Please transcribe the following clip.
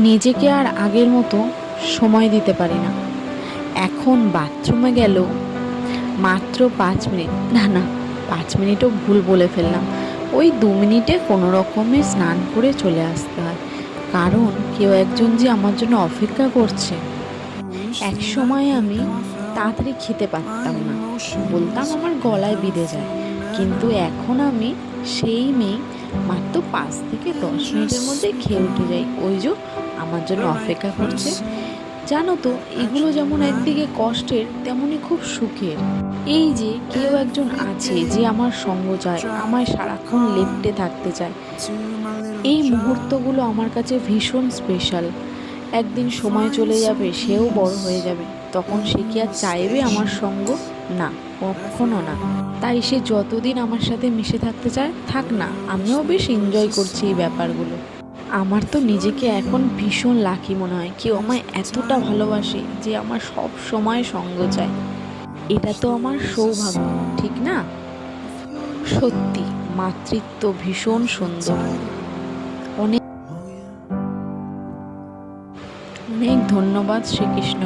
নিজেকে আর আগের মতো সময় দিতে পারি না। এখন বাথরুমে গেলেও মাত্র 5 মিনিট, না 5 মিনিটও ভুল বলে ফেললাম, ওই 2 মিনিটে কোনো রকমে স্নান করে চলে আসতে হয়, কারণ কেউ একজন যে আমার জন্য অপেক্ষা করছে। এক সময় আমি তাড়াতাড়ি খেতে পারতাম না, বলতাম আমার গলায় বিঁধে যায়, কিন্তু এখন আমি সেই মেয়ে, মাত্র 5 থেকে 10 মিনিটের মধ্যে খেয়ে উঠে যাই। ওই যে আমার জন্য অপেক্ষা করছে। জানো তো, এগুলো যেমন একদিকে কষ্টের, তেমনি খুব সুখের। এই যে কেউ একজন আছে যে আমার সঙ্গ চায়, আমায় সারাক্ষণ লেপ্টে থাকতে চায়, এই মুহূর্তগুলো আমার কাছে ভীষণ স্পেশাল। একদিন সময় চলে যাবে, সেও বড় হয়ে যাবে, তখন সে কি আর চাইবে আমার সঙ্গ? না, কখনো না। তাই সে যতদিন আমার সাথে মিশে থাকতে চায় থাক না, আমিও বেশ এনজয় করছি এই ব্যাপারগুলো। আমার তো নিজেকে এখন ভীষণ লাকি মনে হয়, কেউ আমায় এতটা ভালোবাসে যে আমার সব সময় সঙ্গ চায়। এটা তো আমার সৌভাগ্য, ঠিক না? সত্যি, মাতৃত্ব ভীষণ সুন্দর। অনেক অনেক ধন্যবাদ শ্রীকৃষ্ণ।